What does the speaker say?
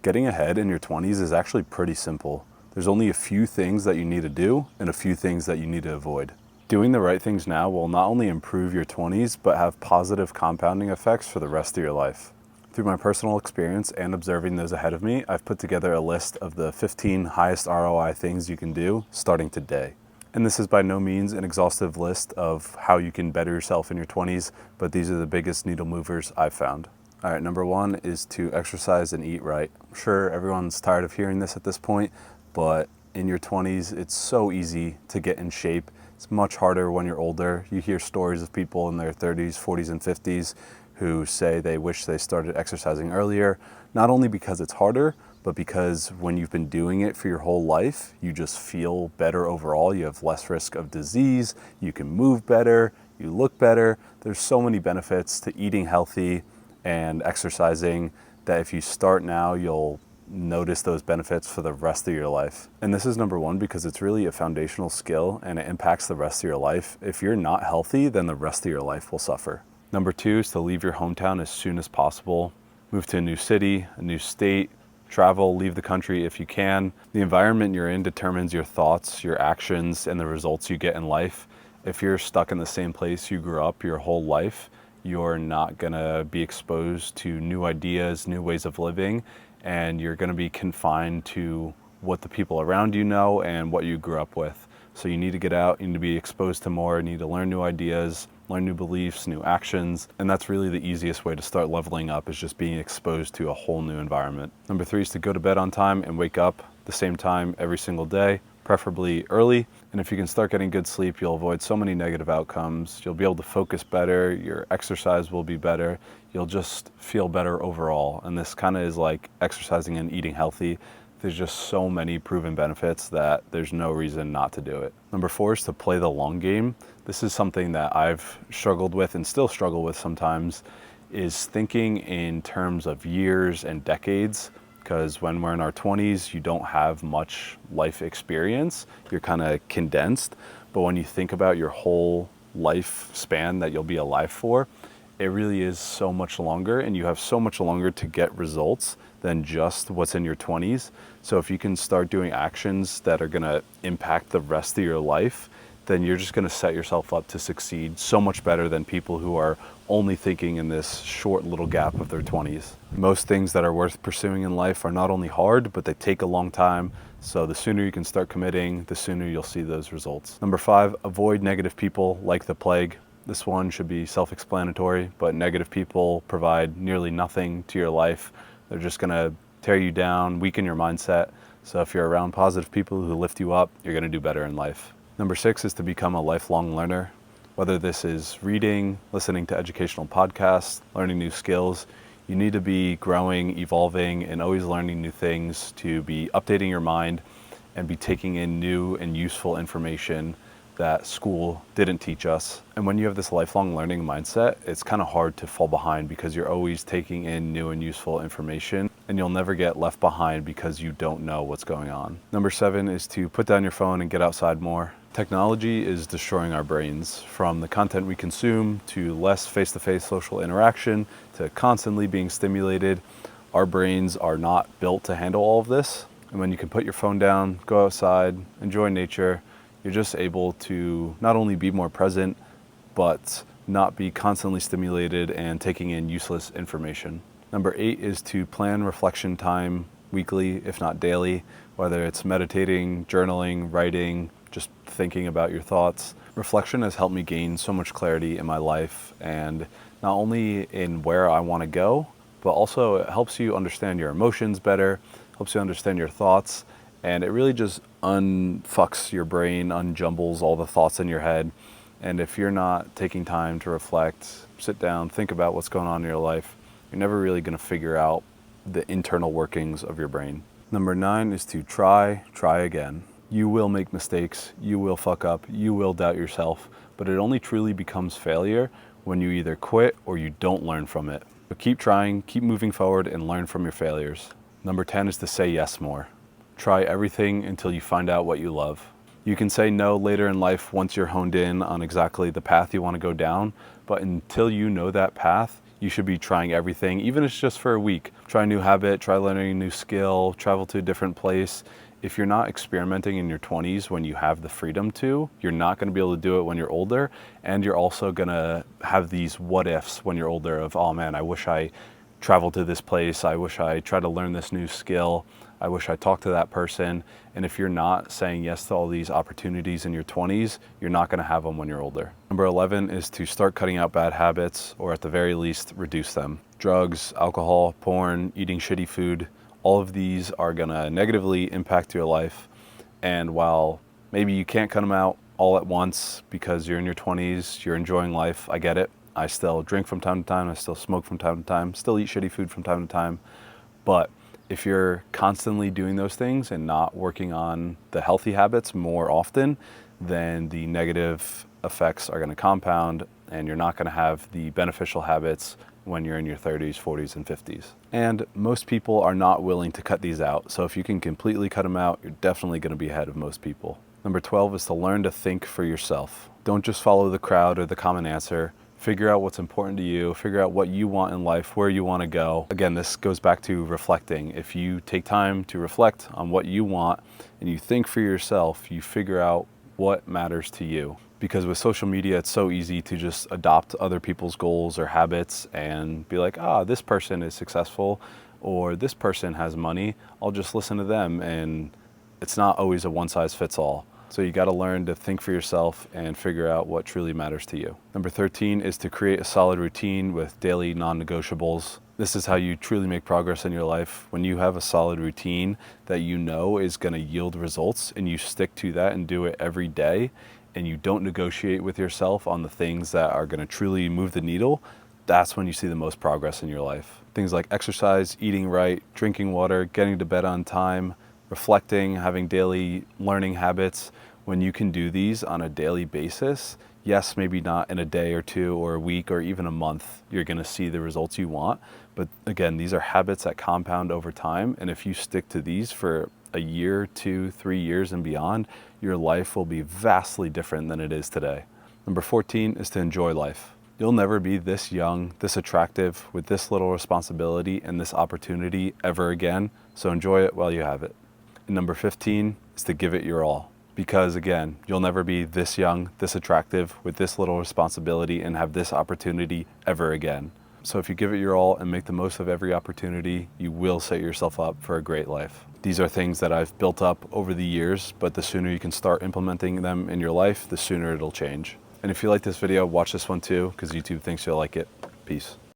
Getting ahead in your 20s is actually pretty simple. There's only a few things that you need to do and a few things that you need to avoid. Doing the right things now will not only improve your 20s, but have positive compounding effects for the rest of your life. Through my personal experience and observing those ahead of me, I've put together a list of the 15 highest ROI things you can do starting today. And this is by no means an exhaustive list of how you can better yourself in your 20s, but these are the biggest needle movers I've found. All right, number one is to exercise and eat right. I'm sure everyone's tired of hearing this at this point, but in your 20s, it's so easy to get in shape. It's much harder when you're older. You hear stories of people in their 30s, 40s, and 50s who say they wish they started exercising earlier, not only because it's harder, but because when you've been doing it for your whole life, you just feel better overall. You have less risk of disease, you can move better, you look better. There's so many benefits to eating healthy and exercising that if you start now, you'll notice those benefits for the rest of your life. And this is number one because it's really a foundational skill and it impacts the rest of your life. If you're not healthy, then the rest of your life will suffer. Number two is to leave your hometown as soon as possible. Move to a new city, a new state, travel, leave the country if you can. The environment you're in determines your thoughts, your actions, and the results you get in life. If you're stuck in the same place you grew up your whole life, you're not gonna be exposed to new ideas, new ways of living, and you're gonna be confined to what the people around you know and what you grew up with. So you need to get out, you need to be exposed to more, you need to learn new ideas, learn new beliefs, new actions, and that's really the easiest way to start leveling up, is just being exposed to a whole new environment. Number three is to go to bed on time and wake up the same time every single day, preferably early. And if you can start getting good sleep, you'll avoid so many negative outcomes. You'll be able to focus better, your exercise will be better, you'll just feel better overall. And this kind of is like exercising and eating healthy. There's just so many proven benefits that there's no reason not to do it. Number four is to play the long game. This is something that I've struggled with and still struggle with sometimes, is thinking in terms of years and decades. Because when we're in our 20s, you don't have much life experience. You're kind of condensed. But when you think about your whole life span that you'll be alive for, it really is so much longer, and you have so much longer to get results than just what's in your 20s. So if you can start doing actions that are gonna impact the rest of your life, then you're just gonna set yourself up to succeed so much better than people who are only thinking in this short little gap of their 20s. Most things that are worth pursuing in life are not only hard, but they take a long time. So the sooner you can start committing, the sooner you'll see those results. Number five, avoid negative people like the plague. This one should be self-explanatory, but negative people provide nearly nothing to your life. They're just gonna tear you down, weaken your mindset. So if you're around positive people who lift you up, you're gonna do better in life. Number six is to become a lifelong learner. Whether this is reading, listening to educational podcasts, learning new skills, you need to be growing, evolving, and always learning new things to be updating your mind and be taking in new and useful information that school didn't teach us. And when you have this lifelong learning mindset, it's kind of hard to fall behind because you're always taking in new and useful information, and you'll never get left behind because you don't know what's going on. Number seven is to put down your phone and get outside more. Technology is destroying our brains, from the content we consume to less face-to-face social interaction to constantly being stimulated. Our brains are not built to handle all of this. And when you can put your phone down, go outside, enjoy nature, you're just able to not only be more present, but not be constantly stimulated and taking in useless information. Number eight is to plan reflection time weekly, if not daily, whether it's meditating, journaling, writing, just thinking about your thoughts. Reflection has helped me gain so much clarity in my life, and not only in where I want to go, but also it helps you understand your emotions better, helps you understand your thoughts, and it really just unfucks your brain, unjumbles all the thoughts in your head. And if you're not taking time to reflect, sit down, think about what's going on in your life, you're never really going to figure out the internal workings of your brain. Number nine is to try again. You will make mistakes, you will fuck up, you will doubt yourself, but it only truly becomes failure when you either quit or you don't learn from it. But keep trying, keep moving forward, and learn from your failures. Number 10 is to say yes more. Try everything until you find out what you love. You can say no later in life once you're honed in on exactly the path you want to go down, but until you know that path, you should be trying everything, even if it's just for a week. Try a new habit, try learning a new skill, travel to a different place. If you're not experimenting in your 20s when you have the freedom to, you're not going to be able to do it when you're older. And you're also going to have these what ifs when you're older of, oh man, I wish I traveled to this place. I wish I tried to learn this new skill. I wish I talked to that person. And if you're not saying yes to all these opportunities in your 20s, you're not going to have them when you're older. Number 11 is to start cutting out bad habits, or at the very least, reduce them. Drugs, alcohol, porn, eating shitty food, all of these are going to negatively impact your life. And while maybe you can't cut them out all at once because you're in your 20s, you're enjoying life, I get it. I still drink from time to time, I still smoke from time to time, still eat shitty food from time to time. But if you're constantly doing those things and not working on the healthy habits more often, then the negative effects are going to compound and you're not going to have the beneficial habits when you're in your 30s, 40s, and 50s. And most people are not willing to cut these out. So if you can completely cut them out, you're definitely going to be ahead of most people. Number 12 is to learn to think for yourself. Don't just follow the crowd or the common answer. Figure out what's important to you, figure out what you want in life, where you want to go. Again, this goes back to reflecting. If you take time to reflect on what you want and you think for yourself, you figure out what matters to you. Because with social media, it's so easy to just adopt other people's goals or habits and be like, this person is successful or this person has money. I'll just listen to them. And it's not always a one size fits all. So you got to learn to think for yourself and figure out what truly matters to you. Number 13 is to create a solid routine with daily non-negotiables. This is how you truly make progress in your life. When you have a solid routine that you know is going to yield results and you stick to that and do it every day, and you don't negotiate with yourself on the things that are going to truly move the needle, that's when you see the most progress in your life. Things like exercise, eating right, drinking water, getting to bed on time, reflecting, having daily learning habits. When you can do these on a daily basis, yes, maybe not in a day or two or a week or even a month, you're going to see the results you want. But again, these are habits that compound over time. And if you stick to these for a year, 2, 3 years and beyond, your life will be vastly different than it is today. Number 14 is to enjoy life. You'll never be this young, this attractive, with this little responsibility and this opportunity ever again. So enjoy it while you have it. And number 15 is to give it your all. Because again, you'll never be this young, this attractive, with this little responsibility and have this opportunity ever again. So if you give it your all and make the most of every opportunity, you will set yourself up for a great life. These are things that I've built up over the years, but the sooner you can start implementing them in your life, the sooner it'll change. And if you like this video, watch this one too, because YouTube thinks you'll like it. Peace.